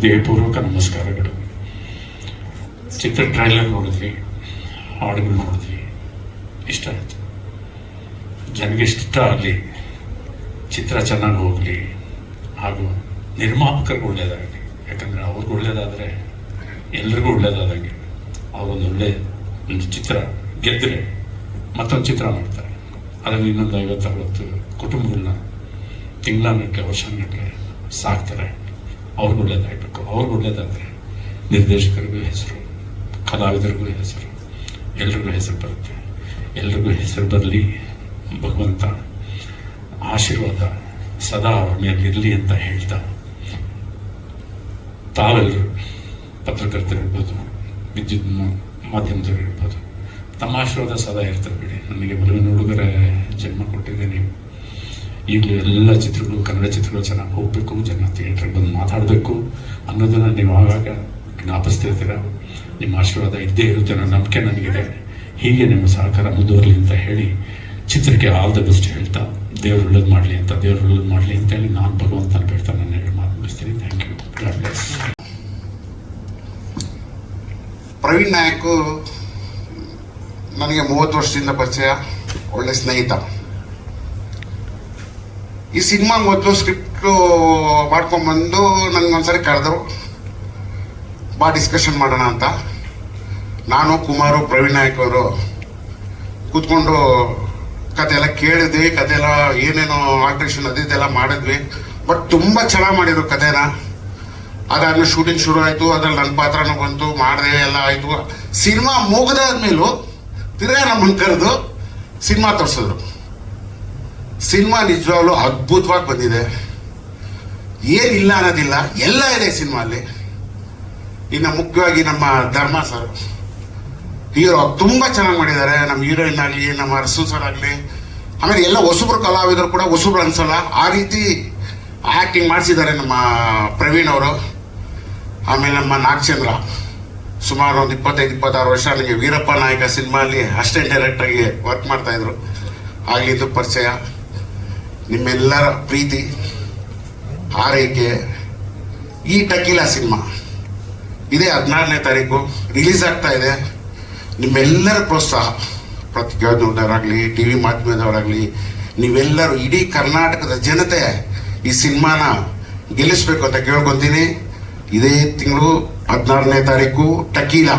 ಹೃದಯಪೂರ್ವಕ ನಮಸ್ಕಾರಗಳು. ಚಿತ್ರ ಟ್ರೈಲರ್ ನೋಡಿದ್ವಿ, ಹಾಡುಗಳು ನೋಡಿದ್ವಿ, ಇಷ್ಟ ಆಯಿತು. ಜನಗೆ ಇಷ್ಟ ಆಗಲಿ, ಚಿತ್ರ ಚೆನ್ನಾಗಿ ಹೋಗಲಿ, ಹಾಗೂ ನಿರ್ಮಾಪಕರಿಗೆ ಒಳ್ಳೆಯದಾಗಲಿ. ಯಾಕಂದರೆ ಅವ್ರಿಗೆ ಒಳ್ಳೆಯದಾದರೆ ಎಲ್ರಿಗೂ ಒಳ್ಳೆಯದಾದಂಗೆ. ಒಂದು ಚಿತ್ರ ಗೆದ್ದರೆ ಮತ್ತೊಂದು ಚಿತ್ರ ಮಾಡ್ತಾರೆ. ಅದರಲ್ಲಿ ಇನ್ನೊಂದು 50-60 ಕುಟುಂಬಗಳನ್ನ ತಿಂಗಳಗಟ್ಟಲೆ ವರ್ಷಗಟ್ಟಲೆ ಸಾಕ್ತಾರೆ. ಅವ್ರಿಗೆ ಒಳ್ಳೇದಾಗಬೇಕು. ಅವ್ರಿಗೆ ಒಳ್ಳೇದಾದರೆ ನಿರ್ದೇಶಕರಿಗೂ ಹೆಸರು, ಕಲಾವಿದರಿಗೂ ಹೆಸರು, ಎಲ್ರಿಗೂ ಹೆಸರು ಬರುತ್ತೆ. ಎಲ್ರಿಗೂ ಹೆಸರು ಬರಲಿ, ಭಗವಂತ ಆಶೀರ್ವಾದ ಸದಾ ಅವ್ರ ಮೇಲಿರಲಿ ಅಂತ ಹೇಳ್ತಾ, ತಾವೆಲ್ಲರೂ ಪತ್ರಕರ್ತರಿರ್ಬೋದು, ವಿದ್ಯುತ್ ಮಾಧ್ಯಮದವರು ಇರ್ಬೋದು, ತಮ್ಮ ಆಶೀರ್ವಾದ ಸದಾ ಇರ್ತದೆ ಬಿಡಿ. ನನಗೆ ಮದುವೆ ಹುಡುಗರ ಜನ್ಮ ಕೊಟ್ಟಿದ್ದೆ ನೀವು. ಈಗಲೂ ಎಲ್ಲ ಚಿತ್ರಗಳು, ಕನ್ನಡ ಚಿತ್ರಗಳು ಚೆನ್ನಾಗಿ ಹೋಗಬೇಕು, ಜನ ಥಿಯೇಟ್ರಿಗೆ ಬಂದು ಮಾತಾಡಬೇಕು ಅನ್ನೋದನ್ನು ನೀವು ಆಗಾಗ ಜ್ಞಾಪಿಸ್ತಿರ್ತೀರ. ನಿಮ್ಮ ಆಶೀರ್ವಾದ ಇದ್ದೇ ಇರುತ್ತೆ ಅನ್ನೋ ನಂಬಿಕೆ ನನಗಿದೆ. ಹೀಗೆ ನಿಮ್ಮ ಸಹಕಾರ ಮುಂದುವರಲಿ ಅಂತ ಹೇಳಿ ಚಿತ್ರಕ್ಕೆ ಆಲ್ ದ ಬೆಸ್ಟ್ ಹೇಳ್ತಾ, ದೇವ್ರು ಒಳ್ಳೇದು ಮಾಡಲಿ ಅಂತ ಹೇಳಿ ನಾನು ಭಗವಂತನ ಬೇಡ್ತಾ ನನ್ನ ಹೇಳಿ ಮಾತು ಮುಗಿಸ್ತೀನಿ. Thank you. God bless. Praveen Nayak ನನಗೆ 30 ವರ್ಷದಿಂದ ಪರಿಚಯ, ಒಳ್ಳೆ ಸ್ನೇಹಿತ. ಈ ಸಿನಿಮಾ ಮೊದಲು ಸ್ಕ್ರಿಪ್ಟು ಮಾಡ್ಕೊಂಡ್ಬಂದು ನನಗೊಂದ್ಸರಿ ಕರೆದ್ರು, ಬಾ ಡಿಸ್ಕಷನ್ ಮಾಡೋಣ ಅಂತ. ನಾನು, ಕುಮಾರು, ಪ್ರವೀಣ್ ನಾಯಕ್ ಅವರು ಕೂತ್ಕೊಂಡು ಕತೆ ಎಲ್ಲ ಕೇಳಿದ್ವಿ. ಕತೆ ಎಲ್ಲ ಏನೇನೋ ಆಲ್ಟ್ರೇಷನ್ ಅದೆಲ್ಲ ಮಾಡಿದ್ವಿ. ಬಟ್ ತುಂಬ ಚೆನ್ನಾಗಿ ಮಾಡಿದ್ರು ಕತೆನ. ಅದಾದ್ಮೇಲೆ ಶೂಟಿಂಗ್ ಶುರು ಆಯಿತು. ಅದ್ರಲ್ಲಿ ನನ್ನ ಪಾತ್ರನೂ ಬಂತು, ಮಾಡಿದೆ, ಎಲ್ಲ ಆಯಿತು. ಸಿನಿಮಾ ಮುಗಿದಾದ್ಮೇಲೂ ತಿರ್ಗಾ ನಮ್ಮನ್ನು ಕರೆದು ಸಿನಿಮಾ ತೋರಿಸಿದ್ರು. ಸಿನಿಮಾ ನಿಜವಾಗ್ಲೂ ಅದ್ಭುತವಾಗಿ ಬಂದಿದೆ. ಏನಿಲ್ಲ ಅನ್ನೋದಿಲ್ಲ, ಎಲ್ಲ ಇದೆ ಸಿನಿಮಾಲ್ಲಿ. ಇನ್ನು ಮುಖ್ಯವಾಗಿ ನಮ್ಮ ಧರ್ಮ ಸರ್ ಹೀರೋ ತುಂಬ ಚೆನ್ನಾಗಿ ಮಾಡಿದ್ದಾರೆ. ನಮ್ಮ ಹೀರೋಯಿನ್ ಆಗಲಿ, ನಮ್ಮ ರಸು ಸರ್ ಆಗಲಿ, ಆಮೇಲೆ ಎಲ್ಲ ಹೊಸಬ್ರು ಕಲಾವಿದರು ಕೂಡ ಹೊಸಬ್ರು ಅನ್ಸಲ್ಲ, ಆ ರೀತಿ ಆ್ಯಕ್ಟಿಂಗ್ ಮಾಡಿಸಿದ್ದಾರೆ ನಮ್ಮ ಪ್ರವೀಣ್ ಅವರು. ಆಮೇಲೆ ನಮ್ಮ ನಾಗಚಂದ್ರ ಸುಮಾರು ಒಂದು 25-26 ವರ್ಷ ನನಗೆ ವೀರಪ್ಪ ನಾಯಕ ಸಿನಿಮಾಲಿ ಅಸಿಸ್ಟೆಂಟ್ ಡೈರೆಕ್ಟರಾಗಿ ವರ್ಕ್ ಮಾಡ್ತಾಯಿದ್ರು. ಆಗಲಿದ್ದು ಪರಿಚಯ. ನಿಮ್ಮೆಲ್ಲರ ಪ್ರೀತಿ, ಹಾರೈಕೆ. ಈ ಟಕೀಲಾ ಸಿನಿಮಾ ಇದೇ 16ನೇ ತಾರೀಕು ರಿಲೀಸ್ ಆಗ್ತಾ ಇದೆ. ನಿಮ್ಮೆಲ್ಲರ ಪ್ರೋತ್ಸಾಹ, ಪ್ರತಿಯೊಂದವರಾಗಲಿ, ಟಿ ವಿ ಮಾಧ್ಯಮದವರಾಗಲಿ, ನೀವೆಲ್ಲರೂ, ಇಡೀ ಕರ್ನಾಟಕದ ಜನತೆ ಈ ಸಿನಿಮಾನ ಗೆಲ್ಲಿಸ್ಬೇಕು ಅಂತ ಕೇಳ್ಕೊತೀನಿ. ಇದೇ ತಿಂಗಳು 16ನೇ ತಾರೀಕು ಟಕೀಲಾ.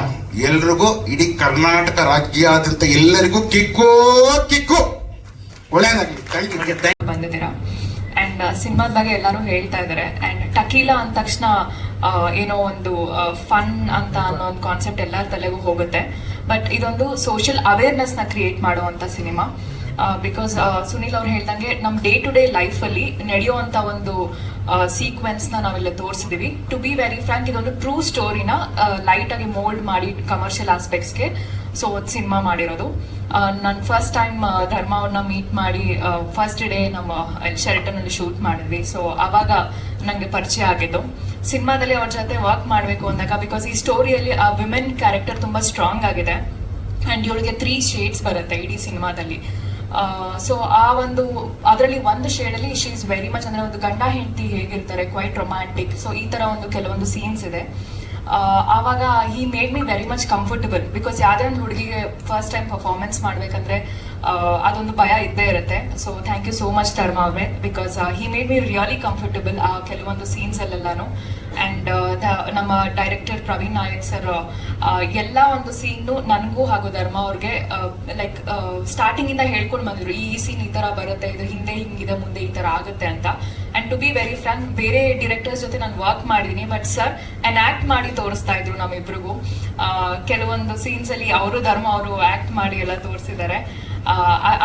ಎಲ್ರಿಗೂ, ಇಡೀ ಕರ್ನಾಟಕ ರಾಜ್ಯಾದ್ಯಂತ ಎಲ್ಲರಿಗೂ ಕಿಕ್ಕು ಒಳ್ಳೆಯದಾಗಲಿ. Thank you. ಬಂದಿದ್ದೀರಾ. ಆ್ಯಂಡ್ ಸಿನಿಮಾದ ಬಗ್ಗೆ ಎಲ್ಲರೂ ಹೇಳ್ತಾ ಇದ್ದಾರೆ. ಆ್ಯಂಡ್ ಟಕೀಲಾ ಅಂದ ತಕ್ಷಣ ಏನೋ ಒಂದು ಫನ್ ಅಂತ ಅನ್ನೋ ಒಂದು ಕಾನ್ಸೆಪ್ಟ್ ಎಲ್ಲರ ತಲೆಗೂ ಹೋಗುತ್ತೆ. ಬಟ್ ಇದೊಂದು ಸೋಷಿಯಲ್ ಅವೇರ್ನೆಸ್ನ ಕ್ರಿಯೇಟ್ ಮಾಡುವಂಥ ಸಿನಿಮಾ. ಬಿಕಾಸ್ ಸುನೀಲ್ ಅವ್ರು ಹೇಳ್ದಂಗೆ ನಮ್ಮ ಡೇ ಟು ಡೇ ಲೈಫಲ್ಲಿ ನಡೆಯುವಂಥ ಒಂದು ಸೀಕ್ವೆನ್ಸ್ನ ನಾವೆಲ್ಲ ತೋರಿಸಿದೀವಿ. ಟು ಬಿ ವೆರಿ ಫ್ರ್ಯಾಂಕ್, ಇದೊಂದು ಟ್ರೂ ಸ್ಟೋರಿನ ಲೈಟಾಗಿ ಮೋಲ್ಡ್ ಮಾಡಿ ಕಮರ್ಷಿಯಲ್ ಆಸ್ಪೆಕ್ಟ್ಸ್ಗೆ ಸಿನಿಮಾ ಮಾಡಿರೋದು. ನಾನು ಫಸ್ಟ್ ಟೈಮ್ ಧರ್ಮ ಅವ್ರನ್ನ ಮೀಟ್ ಮಾಡಿ ಫಸ್ಟ್ ಡೇ ನಮ್ಮ ಶೆರಟನಲ್ಲಿ ಶೂಟ್ ಮಾಡಿದ್ವಿ. ಸೊ ಆವಾಗ ನನಗೆ ಪರಿಚಯ ಆಗಿದ್ದು. ಸಿನಿಮಾದಲ್ಲಿ ಅವ್ರ ಜೊತೆ ವರ್ಕ್ ಮಾಡಬೇಕು ಅಂದಾಗ, ಬಿಕಾಸ್ ಈ ಸ್ಟೋರಿಯಲ್ಲಿ ಆ ವಿಮೆನ್ ಕ್ಯಾರೆಕ್ಟರ್ ತುಂಬ ಸ್ಟ್ರಾಂಗ್ ಆಗಿದೆ. ಆ್ಯಂಡ್ ಇವಳಿಗೆ 3 ಶೇಡ್ಸ್ ಬರುತ್ತೆ ಇಡೀ ಸಿನಿಮಾದಲ್ಲಿ. ಸೊ ಅದರಲ್ಲಿ ಒಂದು ಶೇಡಲ್ಲಿ ಶಿ ಇಸ್ ವೆರಿ ಮಚ್, ಅಂದರೆ ಒಂದು ಗಂಡ ಹೆಂಡತಿ ಹೇಗಿರ್ತಾರೆ, ಕ್ವೈಟ್ ರೊಮ್ಯಾಂಟಿಕ್. ಸೊ ಈ ಥರ ಕೆಲವೊಂದು ಸೀನ್ಸ್ ಇದೆ. ಆವಾಗ ಹಿ made me very much comfortable. Because ಯಾವುದೇ ಒಂದು ಹುಡುಗಿಗೆ ಫಸ್ಟ್ ಟೈಮ್ ಪರ್ಫಾರ್ಮೆನ್ಸ್ ಮಾಡಬೇಕಂದ್ರೆ ಅದೊಂದು ಭಯ ಇದ್ದೇ ಇರುತ್ತೆ. So thank you so much Dharma ಅವರೇ, because he made me really comfortable ಆ ಕೆಲವೊಂದು ಸೀನ್ಸಲ್ಲೆಲ್ಲಾನು. ಆ್ಯಂಡ್ ನಮ್ಮ ಡೈರೆಕ್ಟರ್ ಪ್ರವೀಣ್ ನಾಯಕ್ ಸರ್ ಎಲ್ಲ ಒಂದು ಸೀನು ನನಗೂ ಹಾಗೂ ಧರ್ಮ ಅವ್ರಿಗೆ ಲೈಕ್ ಸ್ಟಾರ್ಟಿಂಗಿಂದ ಹೇಳ್ಕೊಂಡು ಬಂದಿದ್ರು, ಈ ಸೀನ್ ಈ ಥರ ಬರುತ್ತೆ, ಇದು ಹಿಂದೆ ಹಿಂಗಿದೆ, ಮುಂದೆ ಈ ಥರ ಆಗುತ್ತೆ ಅಂತ. And to be very frank, ಬೇರೆ ಡಿರೆಕ್ಟರ್ಸ್ ಜೊತೆ ನಾನು ವರ್ಕ್ ಮಾಡಿದ್ದೀನಿ, ಬಟ್ ಸರ್ ಆ್ಯಕ್ಟ್ ಮಾಡಿ ತೋರಿಸ್ತಾ ಇದ್ರು ನಮ್ಮಿಬ್ರಿಗೂ. ಕೆಲವೊಂದು ಸೀನ್ಸಲ್ಲಿ ಅವರು ಧರ್ಮ ಅವರು ಆ್ಯಕ್ಟ್ ಮಾಡಿ ಎಲ್ಲ ತೋರಿಸಿದ್ದಾರೆ.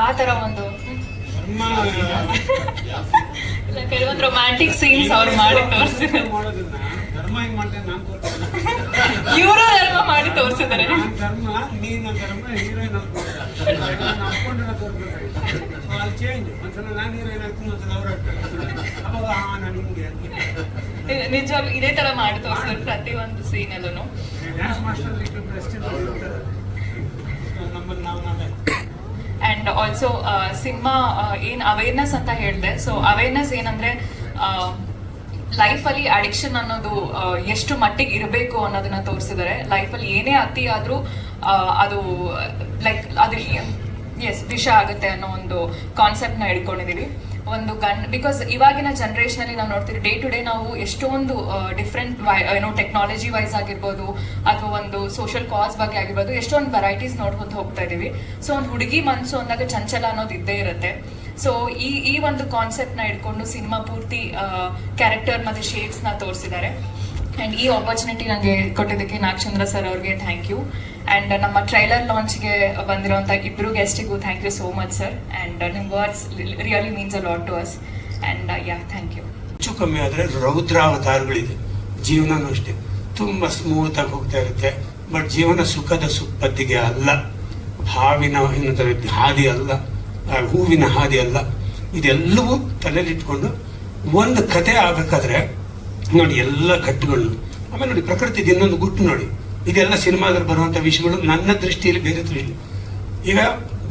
ಆ ಥರ ಒಂದು ಕೆಲವೊಂದು ರೊಮ್ಯಾಂಟಿಕ್ ಸೀನ್ಸ್ ಅವ್ರು ಮಾಡಿ ತೋರಿಸಿದ್ದಾರೆ. ಇವರು ಧರ್ಮ ಮಾಡಿ ತೋರಿಸಿದ್ದಾರೆ. ನಿಜವಾಗ್ಲೂ ಇದೇ ತರ ಮಾಡಿ ತೋರಿಸಿದ್ರು ಪ್ರತಿ ಒಂದು ಸೀನಲ್ಲೂ. ಆ್ಯಂಡ್ ಆಲ್ಸೋ ಸಿನಿಮಾ ಏನು ಅವೇರ್ನೆಸ್ ಅಂತ ಹೇಳಿದೆ. ಸೊ ಅವೇರ್ನೆಸ್ ಏನಂದರೆ ಲೈಫಲ್ಲಿ ಅಡಿಕ್ಷನ್ ಅನ್ನೋದು ಎಷ್ಟು ಮಟ್ಟಿಗೆ ಇರಬೇಕು ಅನ್ನೋದನ್ನ ತೋರಿಸಿದ್ದಾರೆ. ಲೈಫಲ್ಲಿ ಏನೇ ಅತಿ ಆದ್ರೂ ಅದು ಲೈಕ್ ಅದು ವಿಷ ಆಗುತ್ತೆ ಅನ್ನೋ ಒಂದು ಕಾನ್ಸೆಪ್ಟ್ ನ ಹಿಡ್ಕೊಂಡಿದೀವಿ. ಒಂದು ಬಿಕಾಸ್ ಇವಾಗಿನ ಜನರೇಷನ್ ಅಲ್ಲಿ ನಾವು ನೋಡ್ತೀವಿ, ಡೇ ಟು ಡೇ ನಾವು ಎಷ್ಟೊಂದು ಡಿಫ್ರೆಂಟ್ ಏನೋ ಟೆಕ್ನಾಲಜಿ ವೈಸ್ ಆಗಿರ್ಬೋದು ಅಥವಾ ಒಂದು ಸೋಷಿಯಲ್ ಕಾಸ್ ಬಗ್ಗೆ ಆಗಿರ್ಬೋದು, ಎಷ್ಟೊಂದು ವೆರೈಟೀಸ್ ನೋಡ್ಕೊಂಡು ಹೋಗ್ತಾ ಇದೀವಿ. ಸೊ ಒಂದು ಹುಡುಗಿ ಮನಸ್ಸು ಅಂದಾಗ ಚಂಚಲ ಅನ್ನೋದು ಇದ್ದೇ ಇರುತ್ತೆ. ಸೊ ಈ ಒಂದು ಕಾನ್ಸೆಪ್ಟ್ ನ ಇಟ್ಕೊಂಡು ಸಿನಿಮಾ ಪೂರ್ತಿ ಕ್ಯಾರೆಕ್ಟರ್ ಮತ್ತೆ ಶೇಡ್ಸ್ ನ ತೋರಿಸಿದ್ದಾರೆ. ಅಂಡ್ ಈ ಆಪರ್ಚುನಿಟಿ ನನಗೆ ಕೊಟ್ಟಿದ್ದಕ್ಕೆ ನಾಗಚಂದ್ರ ಸರ್ ಅವ್ರಿಗೆ ಥ್ಯಾಂಕ್ ಯು. ಅಂಡ್ ನಮ್ಮ ಟ್ರೈಲರ್ ಲಾಂಚ್ಗೆ ಬಂದಿರುವಂಥ ಇಬ್ಬರು ಗೆಸ್ಟಿಗೂ thank you so much sir. And ನಿಮ್ಮ words really means a lot to us. And thank you. ಹೆಚ್ಚು ಕಮ್ಮಿ ಆದರೆ ರೌದ್ರಾವತಾರಗಳಿದೆ. ಜೀವನನೂ ಅಷ್ಟೇ ತುಂಬ ಸ್ಮೂತ್ ಆಗಿ ಹೋಗ್ತಾ ಇರುತ್ತೆ. ಬಟ್ ಜೀವನ ಸುಖದ ಸುಪ್ಪತ್ತಿಗೆ ಅಲ್ಲ, ಹಾವಿನ ಹಾದಿ ಅಲ್ಲ, ಹೂವಿನ ಹಾದಿ ಅಲ್ಲ. ಇದೆಲ್ಲವೂ ತಲೆಯಲ್ಲಿಟ್ಕೊಂಡು ಒಂದು ಕತೆ ಆಗಬೇಕಾದ್ರೆ ನೋಡಿ ಎಲ್ಲ ಘಟ್ಟಗಳನ್ನು, ಆಮೇಲೆ ನೋಡಿ ಪ್ರಕೃತಿದ ಇನ್ನೊಂದು ಗುಟ್ಟು ನೋಡಿ, ಇದೆಲ್ಲ ಸಿನಿಮಾದಲ್ಲಿ ಬರುವಂಥ ವಿಷಯಗಳು ನನ್ನ ದೃಷ್ಟಿಯಲ್ಲಿ ಬೇರೆ ದೃಷ್ಟಿ. ಈಗ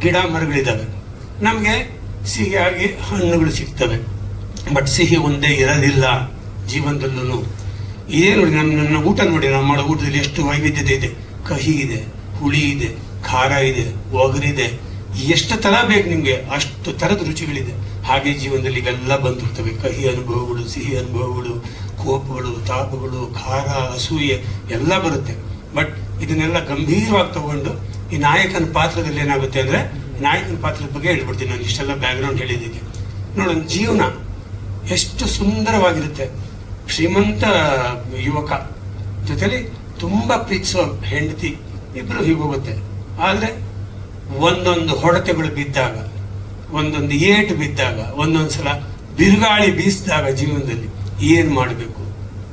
ಗಿಡ ಮರಗಳಿದ್ದಾವೆ, ನಮಗೆ ಸಿಹಿಯಾಗಿ ಹಣ್ಣುಗಳು ಸಿಗ್ತವೆ, ಬಟ್ ಸಿಹಿ ಒಂದೇ ಇರೋದಿಲ್ಲ ಜೀವನದಲ್ಲೂ. ಇದೇ ನೋಡಿ ನನ್ನ ಊಟ ನೋಡಿ, ನಾವು ಮಾಡೋ ಊಟದಲ್ಲಿ ಎಷ್ಟು ವೈವಿಧ್ಯತೆ ಇದೆ. ಕಹಿ ಇದೆ, ಹುಳಿ ಇದೆ, ಖಾರ ಇದೆ, ಒಗರಿದೆ, ಎಷ್ಟು ಥರ ಬೇಕು ನಿಮಗೆ ಅಷ್ಟು ಥರದ ರುಚಿಗಳಿದೆ. ಹಾಗೆ ಜೀವನದಲ್ಲಿ ಇವೆಲ್ಲ ಬಂದಿರ್ತವೆ. ಕಹಿ ಅನುಭವಗಳು, ಸಿಹಿ ಅನುಭವಗಳು, ಕೋಪಗಳು, ತಾಪಗಳು, ಖಾರ, ಅಸೂಯೆ ಎಲ್ಲ ಬರುತ್ತೆ. ಬಟ್ ಇದನ್ನೆಲ್ಲ ಗಂಭೀರವಾಗಿ ತಗೊಂಡು ಈ ನಾಯಕನ ಪಾತ್ರದಲ್ಲಿ ಏನಾಗುತ್ತೆ ಅಂದರೆ, ನಾಯಕನ ಪಾತ್ರದ ಬಗ್ಗೆ ಹೇಳ್ಬಿಡ್ತೀನಿ ನಾನು, ಇಷ್ಟೆಲ್ಲ ಬ್ಯಾಕ್ಗ್ರೌಂಡ್ ಹೇಳಿದ್ದಕ್ಕೆ. ನೋಡೋಣ, ಜೀವನ ಎಷ್ಟು ಸುಂದರವಾಗಿರುತ್ತೆ. ಶ್ರೀಮಂತ ಯುವಕ ಜೊತೆಲಿ ತುಂಬ ಪ್ರೀತಿಸೋ ಹೆಂಡತಿ, ಇಬ್ಬರು ಹೀಗೋಗುತ್ತೆ. ಆದರೆ ಒಂದೊಂದು ಹೊಡೆತಗಳು ಬಿದ್ದಾಗ, ಒಂದೊಂದು ಏಟು ಬಿದ್ದಾಗ, ಒಂದೊಂದು ಸಲ ಬಿರುಗಾಳಿ ಬೀಸಿದಾಗ ಜೀವನದಲ್ಲಿ ಏನು ಮಾಡಬೇಕು,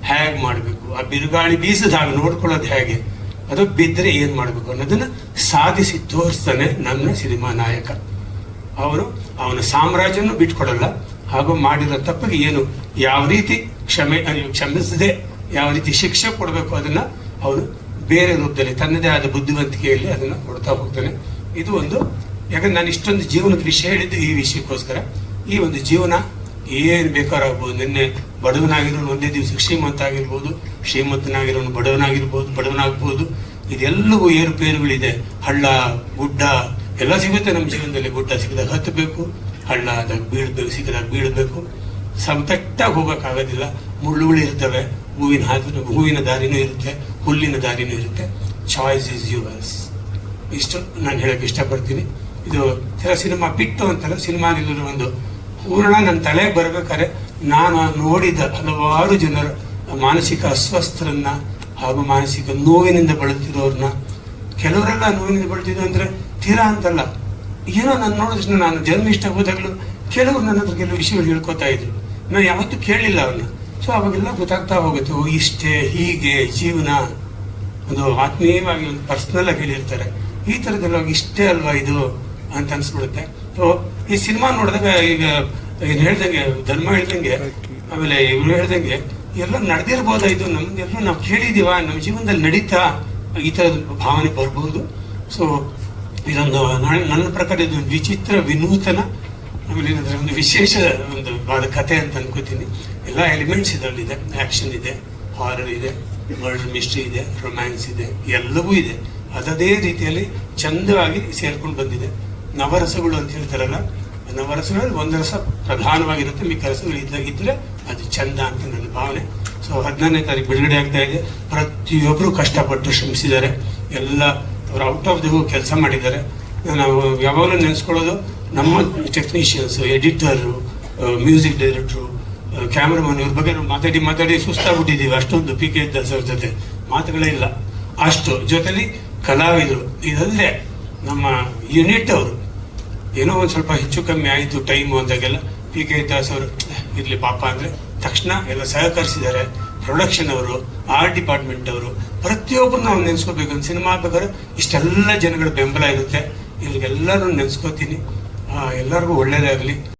ಹೇಗೆ ಮಾಡಬೇಕು, ಆ ಬಿರುಗಾಳಿ ಬೀಸಿದಾಗ ನೋಡ್ಕೊಳ್ಳೋದು ಹೇಗೆ, ಅದು ಬಿದ್ದರೆ ಏನು ಮಾಡಬೇಕು ಅನ್ನೋದನ್ನು ಸಾಧಿಸಿ ತೋರಿಸ್ತಾನೆ ನನ್ನ ಸಿನಿಮಾ ನಾಯಕ. ಅವನ ಸಾಮ್ರಾಜ್ಯನೂ ಬಿಟ್ಕೊಡಲ್ಲ. ಹಾಗೂ ಮಾಡಿರೋ ತಪ್ಪಿಗೆ ಏನು ಯಾವ ರೀತಿ ಕ್ಷಮಿಸದೆ ಯಾವ ರೀತಿ ಶಿಕ್ಷೆ ಕೊಡಬೇಕು ಅದನ್ನು ಅವನು ಬೇರೆ ರೂಪದಲ್ಲಿ ತನ್ನದೇ ಆದ ಬುದ್ಧಿವಂತಿಕೆಯಲ್ಲಿ ಅದನ್ನು ಕೊಡ್ತಾ ಹೋಗ್ತಾನೆ. ಇದು ಒಂದು, ಯಾಕಂದ್ರೆ ನಾನು ಇಷ್ಟೊಂದು ಜೀವನದ ವಿಷಯ ಹೇಳಿದ್ದು ಈ ವಿಷಯಕ್ಕೋಸ್ಕರ. ಈ ಒಂದು ಜೀವನ ಏನು ಬೇಕಾರಾಗ್ಬೋದು. ನಿನ್ನೆ ಬಡವನಾಗಿರೋನು ಒಂದೇ ದಿವಸಕ್ಕೆ ಶ್ರೀಮಂತ ಆಗಿರ್ಬೋದು, ಶ್ರೀಮಂತನಾಗಿರೋನು ಬಡವನಾಗ್ಬೋದು. ಇದೆಲ್ಲವೂ ಏರುಪೇರುಗಳಿದೆ. ಹಳ್ಳ ಗುಡ್ಡ ಎಲ್ಲ ಸಿಗುತ್ತೆ ನಮ್ಮ ಜೀವನದಲ್ಲಿ. ಗುಡ್ಡ ಸಿಕ್ಕಿದಾಗ ಹತ್ತಬೇಕು, ಹಳ್ಳ ಆದಾಗ ಬೀಳ್ಬೇಕು, ಸಿಕ್ಕಿದಾಗ ಬೀಳಬೇಕು. ಸಂಪೆಟ್ಟಾಗಿ ಹೋಗೋಕ್ಕಾಗೋದಿಲ್ಲ. ಮುಳ್ಳುಗಳು ಇರ್ತವೆ, ಹೂವಿನ ದಾರಿನೂ ಇರುತ್ತೆ, ಹುಲ್ಲಿನ ದಾರಿನೂ ಇರುತ್ತೆ. Choice is yours. ಇಷ್ಟು ನಾನು ಹೇಳಕ್ಕೆ ಇಷ್ಟಪಡ್ತೀನಿ. ಇದು ಸಿನಿಮಾ ಬಿಟ್ಟು ಅಂತಲ್ಲ, ಸಿನಿಮಾದಲ್ಲಿರೋ ಒಂದು ಪೂರ್ಣ ನನ್ನ ತಲೆಗೆ ಬರಬೇಕಾದ್ರೆ ನಾನು ನೋಡಿದ ಹಲವಾರು ಜನರ ಮಾನಸಿಕ ಅಸ್ವಸ್ಥರನ್ನ ಹಾಗೂ ಮಾನಸಿಕ ನೋವಿನಿಂದ ಬಳಲ್ತಿರೋರನ್ನ, ಕೆಲವರೆಲ್ಲ ನೋವಿನಿಂದ ಬಳಲ್ತಿದ್ರು ಅಂದರೆ ತೀರಾ ಅಂತಲ್ಲ, ಏನೋ ನಾನು ನೋಡಿದ್ರೆ ನಾನು ಜರ್ನಲಿಸ್ಟ್ ಆಗೋದಾಗಲೂ ಕೆಲವರು ನನ್ನ ಹತ್ರ ಕೆಲವು ವಿಷಯಗಳು ಹೇಳ್ಕೊತಾ ಇದ್ರು. ನಾನು ಯಾವತ್ತೂ ಕೇಳಲಿಲ್ಲ ಅವ್ರನ್ನ. ಸೊ ಅವಾಗೆಲ್ಲ ಗೊತ್ತಾಗ್ತಾ ಹೋಗುತ್ತೆ, ಇಷ್ಟೇ ಹೀಗೆ ಜೀವನ. ಒಂದು ಆತ್ಮೀಯವಾಗಿ ಒಂದು ಪರ್ಸ್ನಲ್ ಆಗಿ ಹೇಳಿರ್ತಾರೆ, ಈ ಥರದೆಲ್ಲ ಇಷ್ಟೇ ಅಲ್ವಾ ಇದು ಅಂತ ಅನ್ಸ್ಬಿಡುತ್ತೆ. ಸೊ ಈ ಸಿನಿಮಾ ನೋಡಿದಾಗ ಈಗ ಏನು ಹೇಳ್ದಂಗೆ, ಧರ್ಮ ಹೇಳ್ದಂಗೆ, ಆಮೇಲೆ ಇವರು ಹೇಳ್ದಂಗೆ ಎಲ್ಲ ನಡೆದಿರ್ಬೋದಾ, ಇದು ನಮ್ಗೆಲ್ಲರೂ ನಾವು ಕೇಳಿದೀವ, ನಮ್ಮ ಜೀವನದಲ್ಲಿ ನಡೀತಾ, ಈ ಥರದ ಭಾವನೆ ಬರ್ಬೋದು. ಸೊ ಇದೊಂದು ನನ್ನ ಪ್ರಕಾರ ಇದು ವಿಚಿತ್ರ, ವಿನೂತನ, ಆಮೇಲೆ ಏನಂದ್ರೆ ಒಂದು ವಿಶೇಷ ಒಂದು ಆದ ಕಥೆ ಅಂತ ಅನ್ಕೋತೀನಿ. ಎಲ್ಲ ಎಲಿಮೆಂಟ್ಸ್ ಇದರಲ್ಲಿದೆ. ಆ್ಯಕ್ಷನ್ ಇದೆ, ಹಾರರ್ ಇದೆ, ಮರ್ಡರ್ ಮಿಸ್ಟ್ರಿ ಇದೆ, ರೊಮ್ಯಾನ್ಸ್ ಇದೆ, ಎಲ್ಲವೂ ಇದೆ. ಅದೇ ರೀತಿಯಲ್ಲಿ ಚಂದವಾಗಿ ಸೇರ್ಕೊಂಡು ಬಂದಿದೆ. ನವರಸಗಳು ಅಂತ ಹೇಳ್ತಾರಲ್ಲ, ನವರಸಗಳಲ್ಲಿ ಒಂದು ರಸ ಪ್ರಧಾನವಾಗಿರುತ್ತೆ, ಮಿಕ್ಕ ರಸಗಳು ಇದ್ದರೆ ಅದು ಚಂದ ಅಂತ ನನ್ನ ಭಾವನೆ. ಸೊ 14ನೇ ತಾರೀಕು ಬಿಡುಗಡೆ ಆಗ್ತಾ ಇದೆ. ಪ್ರತಿಯೊಬ್ಬರು ಕಷ್ಟಪಟ್ಟು ಶ್ರಮಿಸಿದ್ದಾರೆ. ಎಲ್ಲ ಅವರು ಔಟ್ ಆಫ್ ದಿ ಕೆಲಸ ಮಾಡಿದ್ದಾರೆ. ನಾವು ಯಾವಾಗಲೂ ನೆನೆಸ್ಕೊಳ್ಳೋದು ನಮ್ಮ technicians, editor, music director, cameraman, ಇವ್ರ ಬಗ್ಗೆ ನಾವು ಮಾತಾಡಿ ಸುಸ್ತಾಗ್ಬಿಟ್ಟಿದ್ದೀವಿ. ಅಷ್ಟೊಂದು ಪಿ ಕೆ ದಾಸ್ ಅವ್ರ ಜೊತೆ ಮಾತುಗಳೇ ಇಲ್ಲ. ಅಷ್ಟು ಜೊತೆಲಿ ಕಲಾವಿದರು, ಇದಲ್ಲದೆ ನಮ್ಮ ಯೂನಿಟ್ ಅವರು ಏನೋ ಒಂದು ಸ್ವಲ್ಪ ಹೆಚ್ಚು ಕಮ್ಮಿ ಆಯಿತು ಟೈಮು ಅಂದಾಗೆಲ್ಲ ಪಿ ಕೆ ದಾಸ್ ಅವರು ಇರಲಿ ಪಾಪ ಅಂದರೆ ತಕ್ಷಣ ಎಲ್ಲ ಸಹಕರಿಸಿದ್ದಾರೆ. ಪ್ರೊಡಕ್ಷನ್ ಅವರು, ಆರ್ಟ್ ಡಿಪಾರ್ಟ್ಮೆಂಟ್ ಅವರು, ಪ್ರತಿಯೊಬ್ಬರು ನಾವು ನೆನೆಸ್ಕೋಬೇಕು. ಒಂದು ಸಿನಿಮಾ ಬೇಕಾದ್ರೆ ಇಷ್ಟೆಲ್ಲ ಜನಗಳ ಬೆಂಬಲ ಇರುತ್ತೆ. ಇವ್ರಿಗೆಲ್ಲರೂ ನೆನೆಸ್ಕೋತೀನಿ. ಎಲ್ಲರಿಗೂ ಒಳ್ಳೇದಾಗಲಿ.